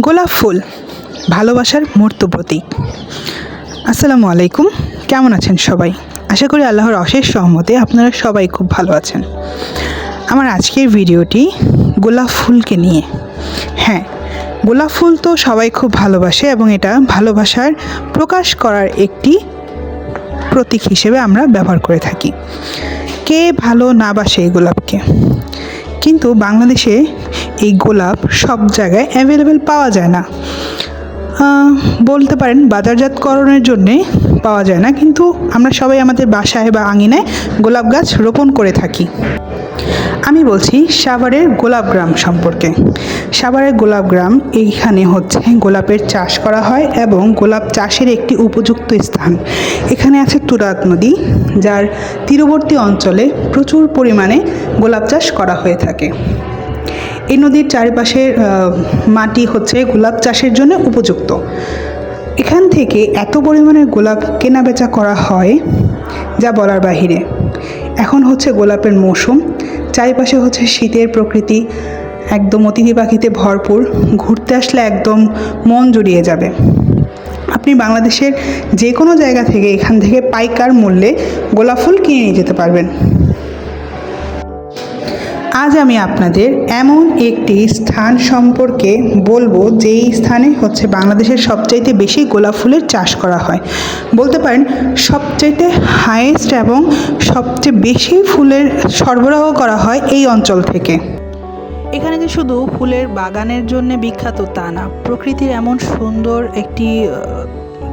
গোলাপ ফুল ভালোবাসার মূর্ত প্রতীক। আসসালামু আলাইকুম, কেমন আছেন সবাই? আশা করি আল্লাহর অশেষ সহমতে আপনারা সবাই খুব ভালো আছেন। আমার আজকের ভিডিওটি গোলাপ ফুলকে নিয়ে। হ্যাঁ, গোলাপ ফুল তো সবাই খুব ভালোবাসে এবং এটা ভালোবাসার প্রকাশ করার একটি প্রতীক হিসেবে আমরা ব্যবহার করে থাকি। কে ভালো না বাসে এই গোলাপকে? কিন্তু বাংলাদেশে এই গোলাপ সব জায়গায় অ্যাভেলেবেল পাওয়া যায় না। বলতে পারেন বাজারজাতকরণের জন্যে পাওয়া যায় না, কিন্তু আমরা সবাই আমাদের বাসায় বা আঙিনায় গোলাপ গাছ রোপণ করে থাকি। আমি বলছি সাভারের গোলাপ গ্রাম সম্পর্কে। সাভারের গোলাপ গ্রাম, এইখানে গোলাপের চাষ করা হয় এবং গোলাপ চাষের একটি উপযুক্ত স্থান। এখানে আছে তুরাগ নদী, যার তীরবর্তী অঞ্চলে প্রচুর পরিমাণে গোলাপ চাষ করা হয়ে থাকে। এই নদীর চারিপাশের মাটি গোলাপ চাষের জন্য উপযুক্ত। এখান থেকে এত পরিমাণে গোলাপ কেনা বেচা করা হয় যা বলার বাহিরে। এখন গোলাপের মৌসুম, চারিপাশে শীতের প্রকৃতি, একদম অতিথি পাখিতে ভরপুর। ঘুরতে আসলে একদম মন জুড়িয়ে যাবে। আপনি বাংলাদেশের যে কোনো জায়গা থেকে এখান থেকে পাইকার মূল্যে গোলাপ ফুল কিনে নিয়ে যেতে পারবেন। আজ আমি আপনাদের এমন একটি স্থান সম্পর্কে বলবো, যেই স্থানে বাংলাদেশের সবচাইতে বেশি গোলাপ ফুলের চাষ করা হয়। বলতে পারেন সবচাইতে হাইয়েস্ট এবং সবচেয়ে বেশি ফুলের সরবরাহ করা হয় এই অঞ্চল থেকে। এখানে যে শুধু ফুলের বাগানের জন্য বিখ্যাত তা না, প্রকৃতির এমন সুন্দর একটি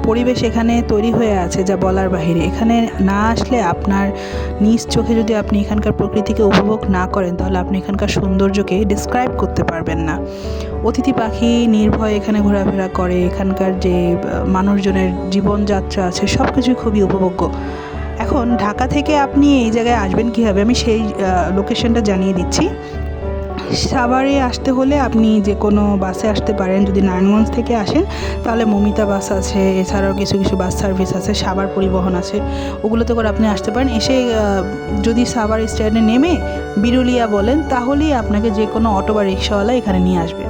পরিবেশ এখানে তৈরি হয়ে আছে যা বলার বাহিরে। এখানে না আসলে আপনার নিজ চোখে যদি আপনি এখানকার প্রকৃতিকে উপভোগ না করেন, তাহলে আপনি এখানকার সৌন্দর্যকে ডিসক্রাইব করতে পারবেন না। অতিথি পাখি নির্ভয়ে এখানে ঘোরাফেরা করে। এখানকার যে মানুষজনের জীবনযাত্রা আছে সব কিছুই খুবই উপভোগ্য। এখন ঢাকা থেকে আপনি এই জায়গায় আসবেন কীভাবে, আমি সেই লোকেশনটা জানিয়ে দিচ্ছি। সাভারে আসতে হলে আপনি যে কোনো বাসে আসতে পারেন। যদি নারায়ণগঞ্জ থেকে আসেন তাহলে মমিতা বাস আছে, এছাড়াও কিছু কিছু বাস সার্ভিস আছে, সাভার পরিবহন আছে, ওগুলোতে করে আপনি আসতে পারেন। এসে যদি সাভার স্ট্যান্ডে নেমে বিরুলিয়া বলেন, তাহলেই আপনাকে যে কোনো অটো বা রিক্সাওয়ালা এখানে নিয়ে আসবে।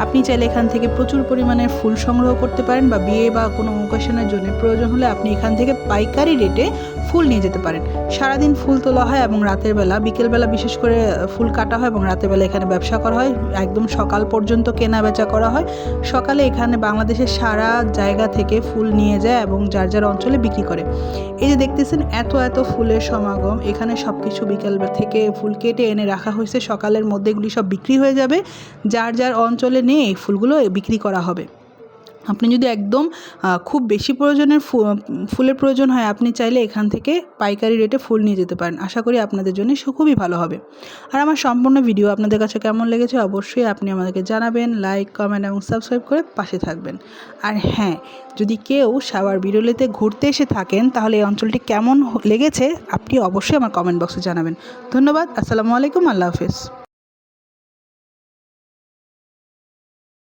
আপনি চাইলে এখান থেকে প্রচুর পরিমাণে ফুল সংগ্রহ করতে পারেন, বা বিয়ে বা কোনো অকেশনের জন্য প্রয়োজন হলে আপনি এখান থেকে পাইকারি রেটে ফুল নিয়ে যেতে পারেন। সারাদিন ফুল তোলা হয় এবং রাতের বেলা, বিকেলবেলা বিশেষ করে ফুল কাটা হয় এবং রাতের বেলা এখানে ব্যবসা করা হয়। একদম সকাল পর্যন্ত কেনা বেচা করা হয়। সকালে এখানে বাংলাদেশের সারা জায়গা থেকে ফুল নিয়ে যায় এবং যার যার অঞ্চলে বিক্রি করে। এই যে দেখতেছেন এত এত ফুলের সমাগম, এখানে সব কিছু বিকেল থেকে ফুল কেটে এনে রাখা হয়েছে। সকালের মধ্যে এগুলি সব বিক্রি হয়ে যাবে। যার যার অঞ্চলে নিয়ে এই ফুলগুলো বিক্রি করা হবে। আপনি যদি একদম খুব বেশি ফুলের প্রয়োজন হয়, আপনি চাইলে এখান থেকে পাইকারি রেটে ফুল নিয়ে যেতে পারেন। আশা করি আপনাদের জন্য খুবই ভালো হবে। আর আমার সম্পূর্ণ ভিডিও আপনাদের কাছে কেমন লেগেছে অবশ্যই আপনি আমাদেরকে জানাবেন। লাইক, কমেন্ট এবং সাবস্ক্রাইব করে পাশে থাকবেন। আর হ্যাঁ, যদি কেউ সাভার বিরুলিয়াতে ঘুরতে এসে থাকেন, তাহলে এই অঞ্চলটি কেমন লেগেছে আপনি অবশ্যই আমার কমেন্ট বক্সে জানাবেন। ধন্যবাদ। আসসালামু আলাইকুম। আল্লাহ হাফেজ।